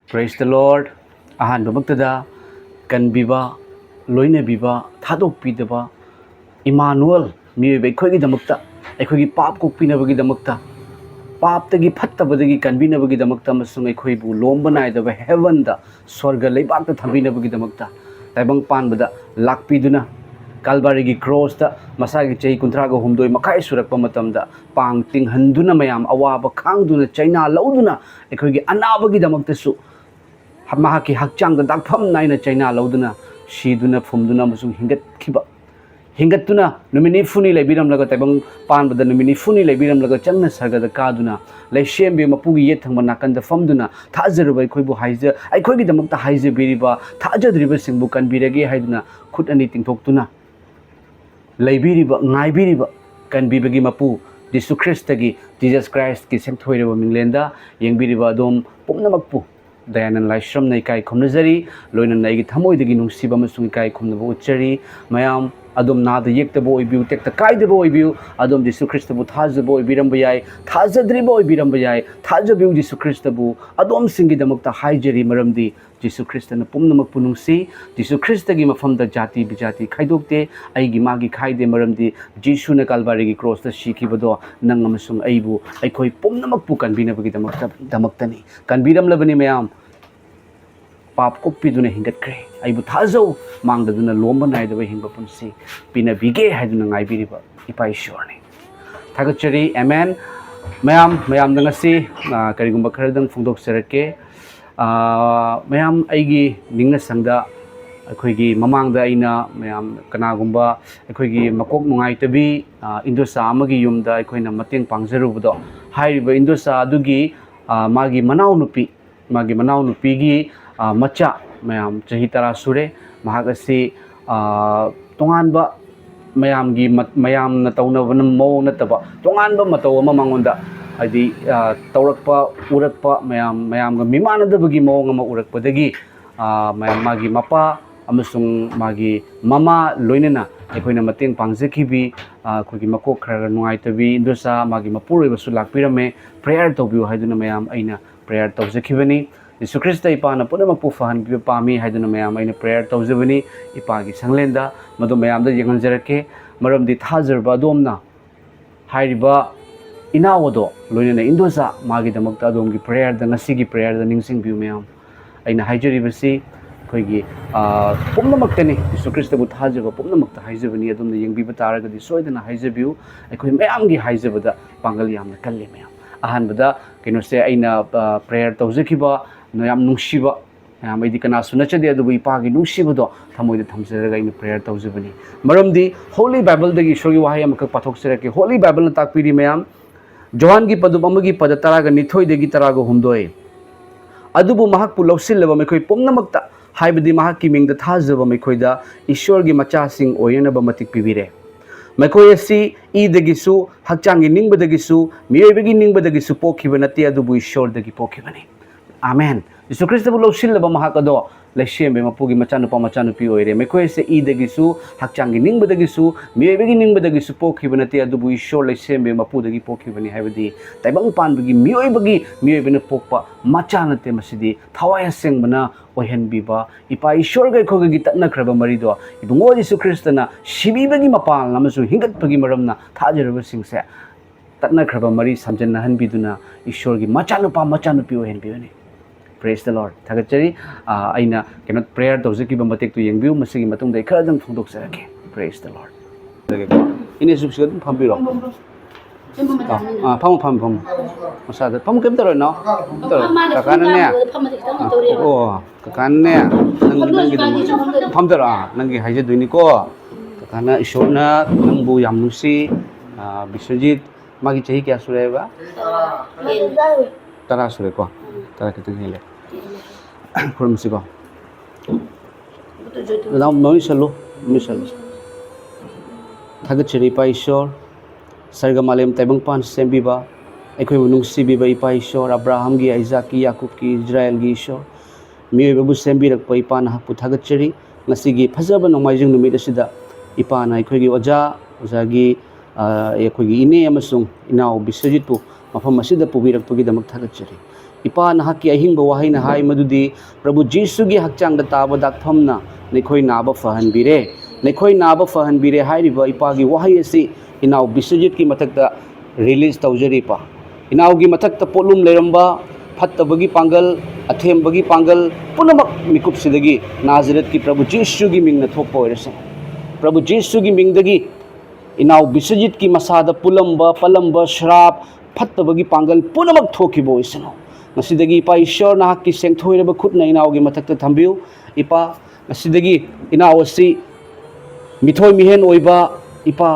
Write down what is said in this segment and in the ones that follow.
Praise the Lord. Ahanbamagtada kanbiba loinabiba thadokpidaba Emmanuel miyoiba aikoigidamagta aikoigi pap kokpinabagidamagta paptagi phattabadagi kanbinabagidamagta amasung aikoibu lomba naidaba heaven da swarga leibakta thambinabagidamagta taibang panbada lakpiduna Calvary cross da masagi chai kuntraga humdoi makai surakpa matamda pang tinghanduna mayam awaba khangduna chaina lauduna aikoigi anabagidamagtasu mahaki hakchang da dakpham naina chaina lauduna siduna phumduna amasung hingatuna numini funi leibiram laga taibang panbada numini funi leibiram laga changna sargada kaduna leishembe mapugi yethangma nakanda famduna thajaruba aikoibu haija aikoigi damakta haija biriba thajadriba singbu kanbirage haiduna khut ani tingthoktuna leibiriba ngaibiriba kanbibagi mapu Jesus Christ ki semthoireba minglenda yengbiriba adom pumnamakpu dayanan laishram nei kai khomnajari loina nei gi thamoi dagi nungsiba masung kai khomnaba uchari mayam adom nada yektabo oibiu tekta kaidabo oibiu adom Jesus Christ bu thajabo oibiram bayai thajadribo oibiram bayai thajabiu Jesus Christ bu adom singi damakta haijari maramdi Jesus Christ na pumnamak punungsi Jesus Christ gi mafamda jati bijati khaidokte aigi magi khaide maramdi Jesus na Calvary gi cross ta shikibado nang amasung aibu aikoi pumnamak pu kanbinabagi damaktani kanbiram labani mayam pap kokpiduna hingatkre aibu thajau mangdaduna lomba naidaba hingba punsi pinabige haiduna ngaibiriba ipa ishwarni thagachari amen mayam dangasi karigumba kharadang phungdok sarake mayam aigi ningna sangda aikoigi mamangda aina mayam kanagumba aikoigi makok nungaitabi indosa amagi yumda aikoina mateng pangjarubado hairiba indosa adugi magi manau nupi gi macha mayam chahi tara sure mahagasi tonganba mayam na taunaba mo nataba tonganba mataw ama mangonda adi taurakpa urakpa mayam ga mimanadabagi mawong ama urakpadagi mayam magi mapa amasung magi mama loinana aikoina mateng pangjakibi aikoigi makok khara nungaitabi indosa magi mapuroibasu lakpirame prayer tawbiu haiduna mayam aina prayer tawjakibani Jesus Christ ipana punamak pu fahan bi pami haiduna mayam aina prayer tawjabani ipagi sanglenda madu mayam da yenganjarake maramdi thajarba domna hairiba inawado loinana indosa magi damakta domgi prayer da ngasigi prayer da ningsing bi mayam aina haijuribasi koigi pumnamaktani Jesus Christ bu thajaba pumnamakta haijabani adumda yengbiba taragadi soidana haijabiu aikoi mayam gi haijabada pangal yamna kalle mayam ahanbada kenose aina prayer tawjakiba noyam nungshiba mayam aidi kana sunachade adubu ipagi nungshibodo thamoida thamjaraga ina prayer tawjabani maramdi holy bible dagi shogi wahai amaka pathokserake holy bible na takpiri mayam Johan gi padub amagi pada taraga nithoi degi taraga humdoi adubu mahak pu lawsillaba mekoi pomnamakta haibadi mahak ki mingda thajaba mekoida ishwar gi macha sing oyenaba matik pibire mekoi asi I degisu hakchangi ningbadagisu miyoibagi ningbadagisu pokhiba nati adubu ishwar dagi pokhibani amen Jesus Christ bu lawsillaba mahak ado laishembe mapugi machanupi oire mekoi se I degisu hakchangi ningbadagisu miyoibagi ningbadagisu pokhiba nati adubu ishwar laishembe mapudagi pokhibani haibadi taibang panbagi miyoibana pokpa machanate masidi thawai sengbana ohenbiba ipa ishwar gai khogagi tatnakraba marido ibungo Jesus Christ na shibibagi mapal namasu hingatpagi maramna thajaraba singse tatnakraba mari samjanna hanbiduna ishwar gi machanupi ohenbibani Praise the Lord. Thagachari aina cannot prayer tawjaki ba matek tu yengbiu masigi matung dai kharadang phungdok sarake. Praise the Lord. Ini subsigat phambiro. Pham. Masada pham kem taro no. Kakana ne. Oh, kakana ne. Nang pham taro nangi haije duini ko. Kakana ishona nangbu yam nusi Biswajit magi chahi kya sureba? Tara sure ko. Tara kitang hele. From Sigo. Now, Misalo. Thagachari Paishor, Sargamalem Tabangpan Sembiba, Equimunung Sibiba Paishor, Abraham gi, Isaac, Yakub ki, Israel Gishor, Miyabu Sembirak Paipan Haputagachari, Nasigi, Pazaban of Majung Numidasida, Ipana, Equigi Ozagi, Equigi Ine Amasung, Inao Bisajitu, Mafamasida Pubirak Pugida Maktagachari. इपा नहाक की अहिंग बवाही ना हाय मदुदी प्रभु जीसु की हकचांग ताब दाखफमना नखोई नाब फहन बिरे नखोई नाब फहन बिरे हाइरिबा इपा की वाही असी इनाव बिश्वजित की मथकता रिलीज तौजरी पा इनाव की मथकता पोलुम लेरंबा फत्तबगी पांगल अथेमबगी पांगल पुनमक मिकुप सिदगी नाजरत की प्रभु जीसु की मिंग न थोपो ओइरसे प्रभु जीसु की मिंगदगी इनाव बिश्वजित की मसाद पुलंबा पलंबा श्राप फत्तबगी पांगल पुनमक थोखिबो ओइसनो मसिदगी इपा ईश्वर नाहक की सेंथोइरब खुदना इनाव की मथकता थंबिउ इपा मसिदगी इनाव असि मिथोय मिहेन ओइबा इपा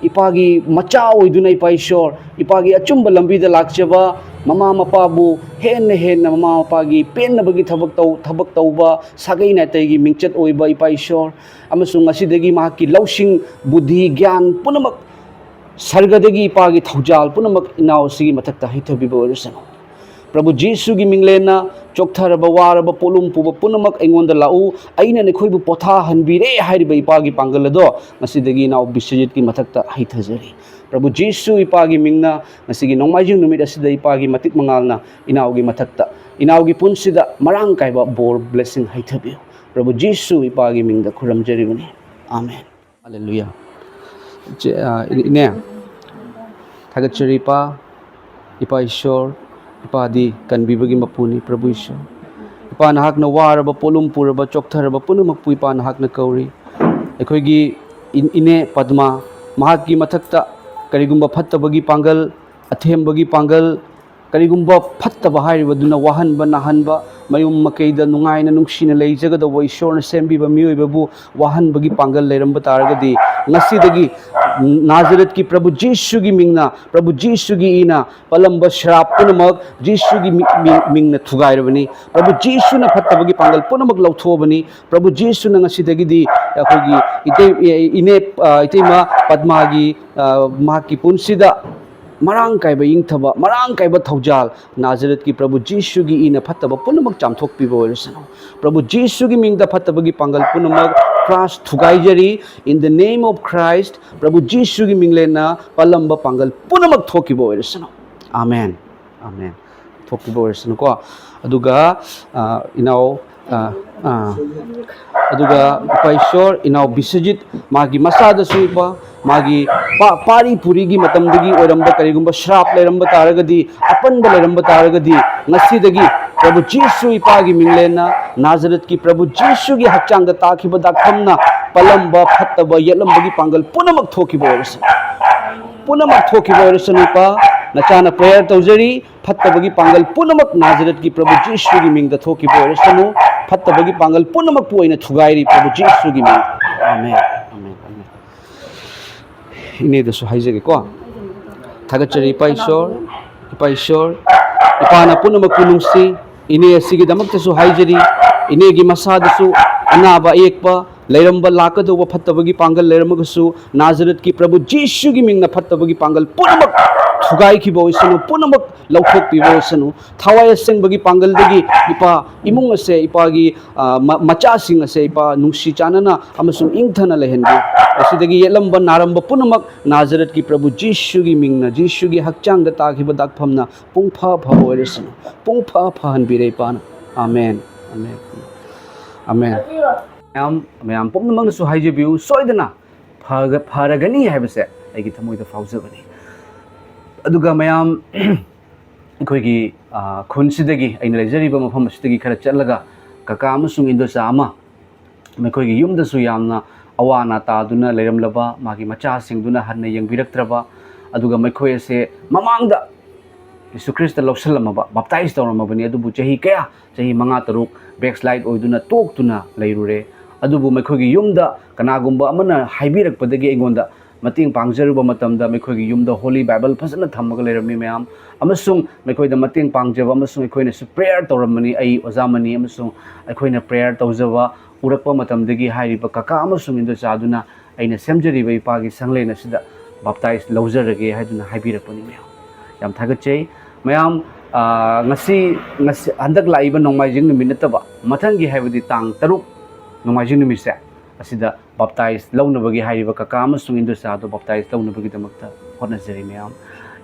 इपागी मचा ओइदुना इपा ईश्वर इपागी अचुंब लंबीदा लाक्चबा ममा मपाबु हेन हेन ममा मपागी पेनबगी थबक तौबा सागै नातैगी मिंचत ओइबा इपा ईश्वर अमसुंग असिदगी माकी लौसिंग बुद्धि ज्ञान पुनमक सर्गदगी इपागी थौजाल पुनमक इनाव सिगी मथकता हिथबिबो ओइरसनो प्रभु जीसु की मिंगलेना चोक्थरब वारब पोलुम पुब पुनमक एंगोंद लाउ अइना नखोइबु पोथा हनबिरे हाइरिबा इपागी पांगलदो मसिदगी नाव बिश्वजित की मथकता हिथजरी प्रभु जीसु इपागी मिंगना मसिगी नोंमाइजिंग नुमित असिदा इपागी मतिक मंगालना इनाव की मथकता इनाव की पुंसिदा मरांग काइबा बोर ब्लेसिंग हाइथबियो प्रभु जीसु इपागी मिंगदा खुरमजरिबनी आमेन हालेलुया इने थागचरी इपा ईश्वर इपादी कनबीबगी मपुनी प्रभु ईश्वर इपा नहाकना वारब पोलुम पुरब चोक्थरब पुनमक इपा नहाकना कौरी अखोइगी इने पद्मा महाकी मथकता करिगुंबा फत्तबगी पांगल अथेमबगी पांगल करिगुंबा फत्तबा हाइरिबदुना वाहनबा नाहनबा मयुम मकैदा नुंगाइना नुंगसिना लेजगदब ईश्वरना सेंबिबा मियोइबबु वाहनबगी पांगल लेरंबा तारगदी ngasiदगी नाजरत की प्रभु जीसु की मिंगना प्रभु जीसु की इना पलंब श्राप पुनमक जीसु की मिंगना थुगाइरबनी प्रभु जीसु न फत्तबगी पांगल पुनमक लौथोबनी प्रभु जीसु न ngasiदगी अखोगी इने इतेमा पद्मागी माकी पुंसिदा मरांग काइबा इंथबा मरांग काइबा थौजाल नाजरत की प्रभु जीसु की इना फत्तबा पुनमक चामथोकपिबो ओइरसनो प्रभु जीसु की मिंगदा फत्तबगी पांगल पुनमक क्रॉस थुगाइजरी in the name of Christ प्रभु जीसु की मिंगलेना पलंबा पांगल पुनमक थोकिबो ओइरसनो आमेन आमेन थोकिबो ओइरसनो को अदुगा इनाव अदुगा ईश्वर इनाव बिश्वजित मागी मसादसु इपा मागी पारी पुरीगी मतमदगी ओरंबा करिगुंबा श्राप लेरंबा तारगदी अपनबा लेरंबा तारगदी ngasiदगी प्रभु जीसु इपागी मिंगलेना नाजरत की प्रभु जीसु की हकचांग ताखिबा दाखमना पलंबा फत्तबा यलंबगी पांगल पुनमक थोकिबो ओरसन पुनमक थोकिबो ओरसन इपा नचाना प्रेयर तौजरी फत्तबगी पांगल पुनमक नाजरत की प्रभु जीसु की मिंगदा थोकिबो ओरसनु फत्तबगी पांगल पुनमक पुइना थुगाइरी प्रभु जीसु की मिंग आमेन आमेन आमेन इने दसु हाइजगे को थागचरी इपा ईश्वर इपाना पुनमक पुनुंगसी इने असिगी दमक्तसु हाइजरी इने की मसादसु अनाबा एकपा लेरंबा लाकदोबा फत्तबगी पांगल लेरमगसु नाजरत की प्रभु जीसु की मिंगना फत्तबगी पांगल पुनमक थुगाई की बोइसनु पुनमक लौथोक पिबोसनु थावाय सेंबगी पांगलदगी इपा इमुंग से इपागी मचा सिंग से इपा नुंसी चानना अमसुंग इंगथना लेहनगे असिदगी येलंबा नारंबा पुनमक नाजरत की प्रभु जीसु की मिंगना जीसु की हकचांग द ताखिबा दाखफमना पुंफा फबोइरसनु पुंफा फहन बिरे पाना आमेन आमेन आमेन मैम पुनमकसु हाइजबिउ सोइदना फरगनी हैबसे आइगी थमोइदा फाउजबनी अदुगा मैम अखोइगी खुनसिदगी अइना लेजरिबा मफम सिदगी खरा चलगा कका अमसुंग इंदोसा अमा मखोइगी युमदसु यामना अवाना तादुना लेरमलबा मागी मचासिंगदुना हन्ना यंगबिरक्त्रबा अदुगा मखोयसे ममांगदा यीशु ख्रिस्ट लौसलमबा बप्ताइज तौरमबनी अदुबु चही कया चही मंगा तरुक बैकस्लाइड ओइदुना तोक्तुना लेरुरे अदुबु मखोइगी युमदा कनागुंबा अमना हाइबिरकपदगी एंगोंदा मतिंग पांगजरुबा मतमदा मखोइगी युमदा होली बाइबल फजना थमगा लेरमी मैम अमसुंग मखोइदा मतिंग पांगजबा अमसुंग अखोइना सु प्रेयर तौरमनी आई ओजामनी अमसुंग अखोइना प्रेयर तौजबा उरकपा मतमदगी हाइरिबा कका अमसुंग इंदो चादुना अइना सेमजरिबा इपागी संगलेना सिदा बप्ताइज लौजरगे हाइदुना हाइबिरकपनी ma'am yam थागचै ma'am ngasi handak laiba nongmaijing numit nataba mathangi haibadi tang taruk nongmaijing numit se asida baptize launabagi haiba kaka amasung indosa do baptize launabagi damakta hotnajari myam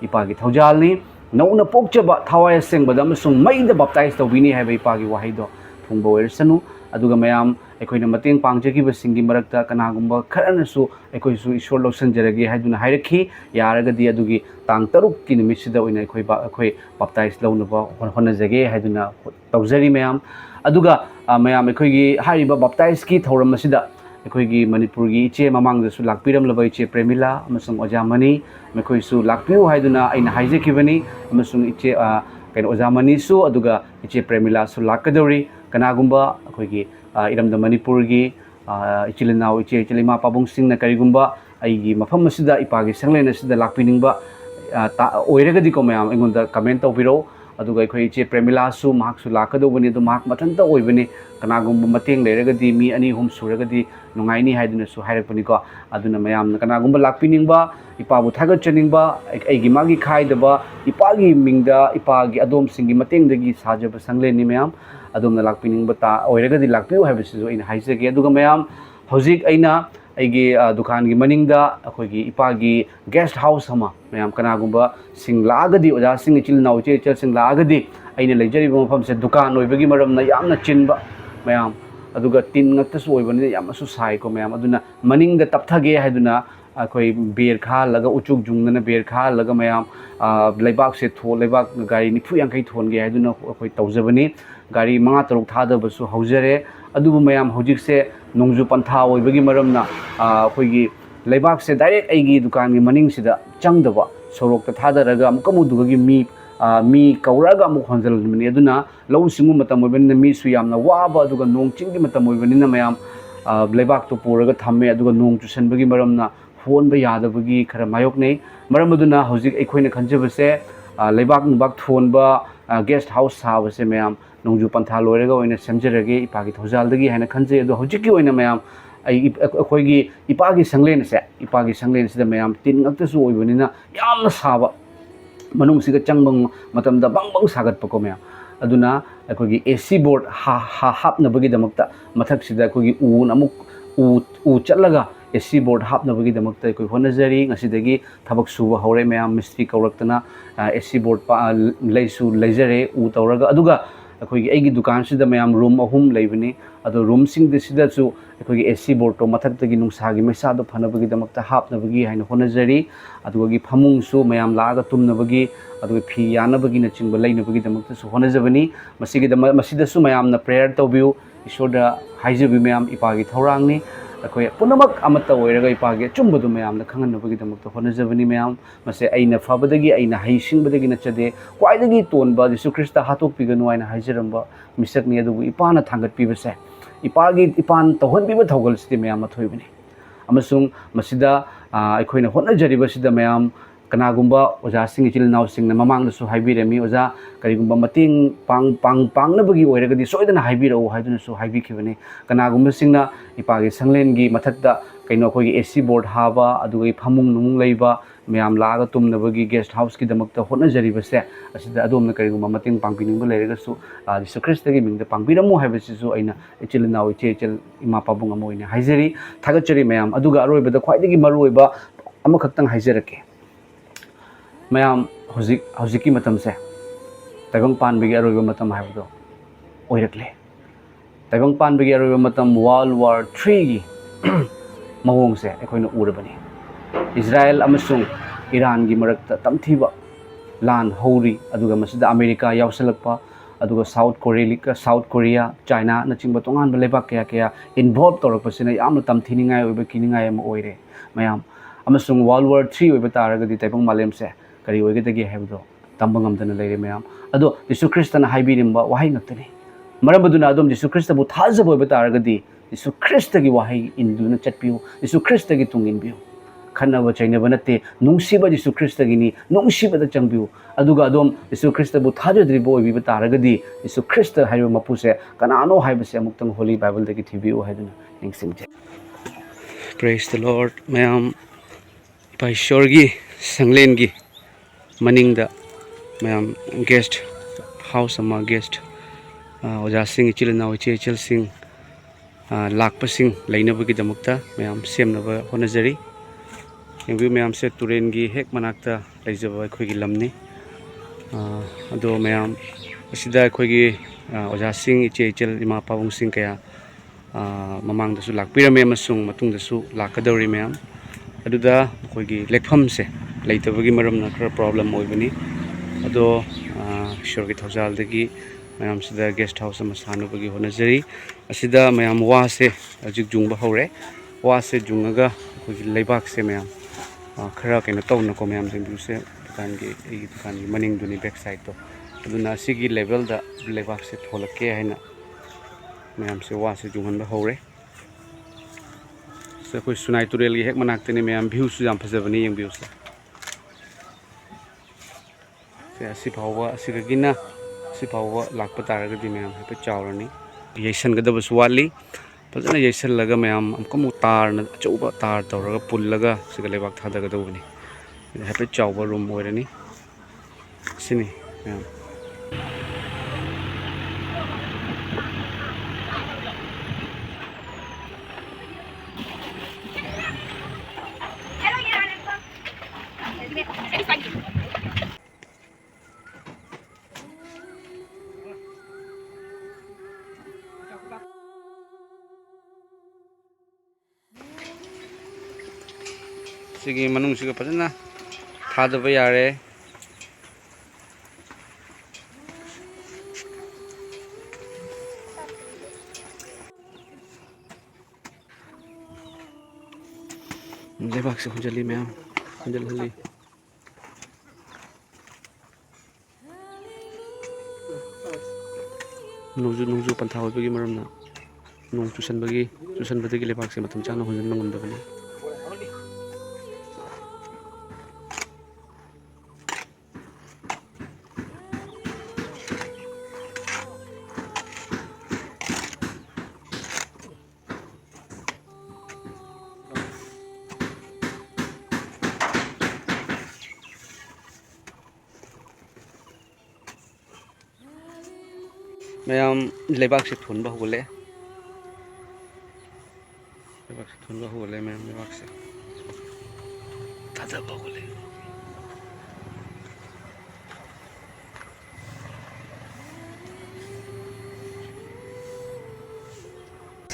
ipagi thaujalni नौना पोक्चबा थावाय सेंबदा अमसुंग मैदा बाप्ताइज तौबिनी हाइबा इपागी वाहैदो थुंबा ओइरसनु अदुगा मयाम अखोइना मतेंग पांगजगिबसिंगी मरक्ता कनागुंबा खरनसु अखोइसु ईश्वर लौसनजरगे हाइदुना हाइरखी यारगदि अदुगी तांग तरुक की निमिसिदा ओइना अखोइ बाप्ताइज लौनबा होनजगे हाइदुना तौजरी मयाम अदुगा मयाम अखोइगी हाइबा बाप्ताइज की थौरम मसिदा अखोइगी मणिपुर की इचे ममांगदसु लाक्पिरमलबा इचे Premila अमसुंग ओजामनी मखोइसु लाक्पिउ हाइदुना अइना हाइजखिबनी अमसुंग इचे canoe ओजामनीसु अदुगा इचे प्रेमिलासु लाक्कदौरी कनागुंबा अखोइगी इरमद Manipur की इचिलनाउ इचे इचिलिमा पाबुंगसिंगना करिगुंबा अइगी मफम मसिदा इपागी संगलेन असिदा लाक्पिनिंगबा ओइरगदिको मयाम अइंगोंदा comment तौबिरो अदुगा अखोइ इचे प्रेमिलासु महाकसु लाक्कदौबनी अदु महाक मथंता ओइबनी कनागुंबा मतेंग लेरगदि मी अनि हुम सुरगदि नुंगाइनी हाइदुनसु हाइरकपनिको अदुना मयाम कनागुंबा लाक्पिनिंगबा इपाबु थागतचनिंगबा अइगी मागी खाइदबा इपागी मिंगदा इपागी अदोमसिंगी मतेंगदगी साजबा संगलेनी मयाम अदोमना लाक्पिनिंगबा ता ओइरगदि लाक्पिउ हाइबसिसु अइना हाइजगे अदुगा मयाम हौजिक अइना अइगी दुकान की मनिंगदा अखोइगी इपागी गेस्ट हाउस हमा मयाम कनागुंबा सिंग लागदि ओजा सिंग इचिलनाउ इचे इचल सिंग लागदि अइना लेजरिबा मफमसे दुकान ओइबगी मरमना यामना चिनबा मयाम अदुगा तीन ngaktasu oibani yamasu sai ko mayam aduna maning da tapthage haiduna akoi ber kha laga uchuk jungna ber kha laga mayam leibak se tho leibak gari ni phu yankai thon ge haiduna akoi tawjabani gari manga taruk thada basu haujare adubu mayam hojik se nongju pantha oibagi maramna akoi gi leibak se direct aigi dukan gi maning sida changdaba sorok ta thada raga amkamu dugagi mi kauraga amuk honjal mani aduna lau singu matam oibani mi su yamna waba aduga nong chinggi matam oibani na mayam leibak to puraga thamme aduga nong chusanbagi maramna phone ba yadabagi khara mayok nei maram aduna hojik eikhoina khanjabase leibak nubak thon ba guest house sabase mayam nongju pantha loiraga oina semjerage ipagi thojaldagi haina khanje adu hojikki oina mayam अखोइगी इपागी संगलेन से ma'am तीन ngaktasu oibani yamna saba manung siga changbang matamda bangbang sagat pako ma'am aduna अखोइगी AC board hapnabagi damakta mathak sida अखोइगी un amuk u chatlaga AC board hapnabagi damakta अखोइ honajari ngasidagi thabak suba hore ma'am mystery kauraktana AC board pa leisu leijare u tawraga aduga अखोइगी एगी दुकान सिदा ma'am room अहुम लेबनी अदो room सिंग दिसिदासु अखोइगी AC board तो मथक्तगी नुंसागी मैसादो फनबगी दमक्ता हापनबगी हाइन होनजरी अदुगी फमुंगसु ma'am लागा तुमनबगी अदुगी फी यानबगी न चिंग लैनबगी दमक्तासु होनजबनी मसिगी मसिदासु मैमना prayer तौबिउ ईश्वरदा हाइजबी ma'am इपागी थौरांगनी अखोइ पुनमक अमत ओइरगा इपागे चुम्बदु मैमना खंगनबगी दमक्ता होनजबनी ma'am मसे अइना फबदगी अइना हाइसिंगबदगी नचदे क्वाइदगी तोनबा यीशु Christ हातोकपिगनु आइना हाइजरंबा मिसकनी अदुबु इपाना थांगतपिबसे इपागी इपान तौहनबिबा थौगलसिदि ma'am अथोइबनी अमसुंग मसिदा अखोइना होनजरिबसिदा ma'am कनागुंबा ओजा सिंग इचिलनाउ सिंगना ममांगदसु हाइबिरेमी ओजा करिगुंबा मतेंग पांगनबगी ओइरगदि सोइदना हाइबिरौ हाइदुनसु हाइबिखिबनी कनागुंबा सिंगना इपागी संगलेनगी मथक्ता कइनो अखोइगी AC बोर्ड हाबा अदुगी फमुंग नुमुंग लैबा मैम लागा तुमनबगी गेस्ट हाउस की दमक्ता होनजरिबसे असिदा अदोमना करिगुंबा मतेंग पांगपिनिंगबा लेरगसु यीशु ख्रिस्टगी मिंगदा पांगबिरमु हाइबसिसु अइना इचिलनाउ इचे इमा पाबुंग अमोइना हाइजरी थागचरी मैम अदुगा अरोइबदा ख्वाइदगी मरुइबा अमखक्तंग हाइजरके मैम हौजिकी मतम से तैबंग पानबगी अरोइबा मतम हाइबदो ओइरक्ले तैबंग पानबगी अरोइबा मतम वर्ल्ड वार 3 की महोंग से अखोइना उरबनी इजराइल अमसुंग ईरान की मरक्ता तमथीबा लान हौरी अदुगा मसिदा अमेरिका यावसलकपा अदुगा साउथ कोरिया चाइना नचिंबा तोंगानबा लेबाक कया इन्वॉल्व तौरकपसिना यामना तमथीनिंगाय ओइबा किनिंगाय अम ओइरे मैम अमसुंग वर्ल्ड वार 3 ओइबा तारगदि तैबंग मालेम से करी ओइगदगी हाइबदो तंबा ngamdana लेरे मैम अदो यीशु ख्रिस्टना हाइबिरिंबा वाहै ngakतनी मरमबदुना अदोम यीशु ख्रिस्टबु थाजब ओइबा तारगदि यीशु ख्रिस्टगी वाहै इंदुना चटपिउ यीशु ख्रिस्टगी तुंगिनबिउ खन्नबा चैनबा नते नुंसिबा यीशु ख्रिस्टगिनी नुंसिबदा चंगबिउ अदुगा अदोम यीशु ख्रिस्टबु थाजद्रिबो ओइबिबा तारगदि यीशु ख्रिस्ट हाइबा मपुसे कनानो हाइबसे अमुक्तंग होली बाइबल दगी थिबिउ हाइदुना निंगसिंगजे प्रेज द लॉर्ड मैम पाइशोरगी संगलेनगी मनिंगदा मैम गेस्ट हाउस अमा गेस्ट ओजा सिंग इचिलनाउ इचेचल सिंग लाकपसिंग लैनबगी दमक्ता मैम सेमनबा होनजरी यंगबी मैम से तुरेन की हेक मनाक्ता लैजबा अखोइगी लमनी ꯑꯗꯣ ꯃꯌꯥꯝ ꯑꯁꯤꯗ ꯑꯩꯈꯣꯏꯒꯤ ꯑꯣꯖꯥꯁꯤꯡ ꯏꯆꯦ ꯏꯆꯜ ꯏꯃꯥ ꯄꯥꯕꯨꯡꯁꯤꯡ ꯀꯌꯥ ꯃꯃꯥꯡꯗꯁꯨ ꯂꯥꯛꯄꯤꯔꯝꯃꯦ ꯑꯃꯁꯨꯡ ꯃꯇꯨꯡꯗꯁꯨ ꯂꯥꯛꯀꯗꯧꯔꯤ ꯃꯌꯥꯝ ꯑꯗꯨꯗ ꯑꯩꯈꯣꯏꯒꯤ ꯂꯦꯛꯐꯝꯁꯦ ꯂꯩꯇꯕꯒꯤ ꯃꯔꯝꯅ ꯈꯔ ꯄ꯭ꯔꯣꯕ꯭ꯂꯦꯝ ꯑꯣꯏꯕꯅꯤ ꯑꯗꯣ ꯏꯁꯣꯔꯒꯤ ꯊꯧꯖꯥꯜꯗꯒꯤ ꯃꯌꯥꯝꯁꯤꯗ ꯒꯦꯁꯠ ꯍꯥꯎꯁ ꯑꯃ ꯁꯥꯟꯅꯕꯒꯤ ꯍꯣꯠꯅꯖꯔꯤ ꯑꯁꯤꯗ ꯃꯌꯥꯝ ꯋꯥꯁꯦ ꯍꯧꯖꯤꯛ ꯖꯨꯡꯕ ꯍꯧꯔꯦ ꯋꯥꯁꯦ ꯖꯨꯡꯉꯒ ꯑꯩꯈꯣꯏꯒꯤ ꯂꯩꯕꯥꯛꯁꯦ ꯃꯌꯥꯝ ꯈꯔ ꯀꯩꯅꯣ ꯇꯧꯅꯀꯣ ꯃꯌꯥꯝ ꯌꯦꯡꯕꯤꯌꯨꯁꯦ ꯑꯩꯒꯤ ꯗꯨꯀꯥꯟꯒꯤ ꯃꯅꯤꯡꯗꯨꯅꯤ ꯕꯦꯛ ꯁꯥꯏꯠꯇꯣ ꯑꯗꯨꯅ ꯑꯁꯤꯒꯤ ꯂꯦꯚꯦꯜꯗ ꯂꯩꯕꯥꯛꯁꯦ ꯊꯣꯛꯂꯛꯀꯦ ꯍꯥꯏꯅ ꯃꯌꯥꯝꯁꯦ ꯋꯥꯁꯦ ꯖꯨꯡꯍꯟꯕ ꯍꯧꯔꯦ ꯑꯩꯈꯣꯏ ꯁꯨꯅꯥꯏ ꯇꯨꯔꯦꯜꯒꯤ ꯍꯦꯛ ꯃꯅꯥꯛꯇꯅꯤ ꯃꯌꯥꯝ ꯚ꯭ꯌꯨꯁꯨ ꯌꯥꯝ ꯐꯖꯕꯅꯤ ꯌꯦꯡꯕꯤꯌꯨꯁꯦ ꯑꯁꯤ ꯐꯥꯎꯕ ꯑꯁꯤꯗꯒꯤꯅ ꯑꯁꯤ ꯐꯥꯎꯕ ꯂꯥꯛꯄ ꯇꯥꯔꯒꯗꯤ ꯃꯌꯥꯝ ꯍꯥꯏꯐꯦꯠ ꯆꯥꯎꯔꯅꯤ ꯌꯩꯁꯟꯒꯗꯕꯁꯨ ꯋꯥꯠꯂꯤ ꯐꯖꯅ ꯌꯩꯁꯜꯂꯒ ꯃꯌꯥꯝ ꯑꯃꯨꯛ ꯇꯥꯔꯅ ꯑꯆꯧꯕ ꯇꯥꯔ ꯇꯧꯔꯒ ꯄꯨꯜꯂꯒ ꯁꯤꯗ ꯂꯩꯕꯥꯛ ꯊꯥꯗꯒꯗꯧꯕꯅꯤ ꯍꯥꯏꯐꯦꯠ ꯆꯥꯎꯕ ꯔꯨꯝ ꯑꯣꯏꯔꯅꯤ ꯁꯤꯅꯤ ꯃꯌꯥꯝ ꯁꯤꯒꯤ ꯃꯅꯨꯡꯁꯤꯒ ꯐꯖꯅ ꯊꯥꯗꯕ ꯌꯥꯔꯦ ꯂꯩꯕꯥꯛꯁꯦ ꯍꯨꯟꯖꯤꯜꯂꯤ ꯃꯌꯥꯝ ꯍꯨꯟꯖꯤꯜꯍꯜꯂꯤ ꯅꯣꯡꯖꯨ ꯄꯟꯊꯥ ꯑꯣꯏꯕꯒꯤ ꯃꯔꯝꯅ ꯅꯣꯡ ꯆꯨꯁꯟꯕꯗꯒꯤ ꯂꯩꯕꯥꯛꯁꯦ ꯃꯇꯝ ꯆꯥꯅ ꯍꯨꯟꯖꯤꯟꯕ ꯉꯝꯗꯕꯅꯤ ꯃꯌꯥꯝ ꯂꯩꯕꯥꯛꯁꯦ ꯊꯣꯟꯕ ꯍꯧꯒꯠꯂꯦ ꯃꯌꯥꯝ ꯂꯩꯕꯥꯛꯁꯦ ꯊꯥꯗꯕ ꯍꯧꯒꯠꯂꯦ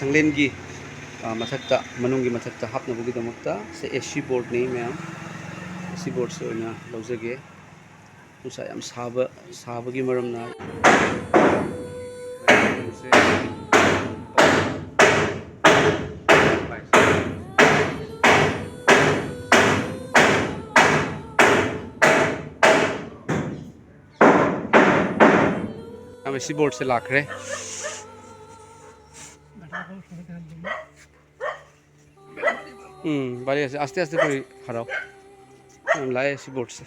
ꯁꯪꯂꯦꯟꯒꯤ ꯃꯊꯛꯇ ꯃꯅꯨꯡꯒꯤ ꯃꯊꯛꯇ ꯍꯥꯞꯅꯕꯒꯤꯗꯃꯛꯇ ꯁꯤ AC ꯕꯣꯔꯗꯅꯤ ꯃꯌꯥꯝ AC ꯕꯣꯔꯗꯁꯦ ꯑꯣꯏꯅ ꯂꯧꯖꯒꯦ ꯅꯨꯡꯁꯥ ꯌꯥꯝ ꯁꯥꯕꯒꯤ ꯃꯔꯝꯅ AC बोर्ड से लाख रहे बारी आस्ते आस्ते पूरी हराओ लाए AC बोर्ड से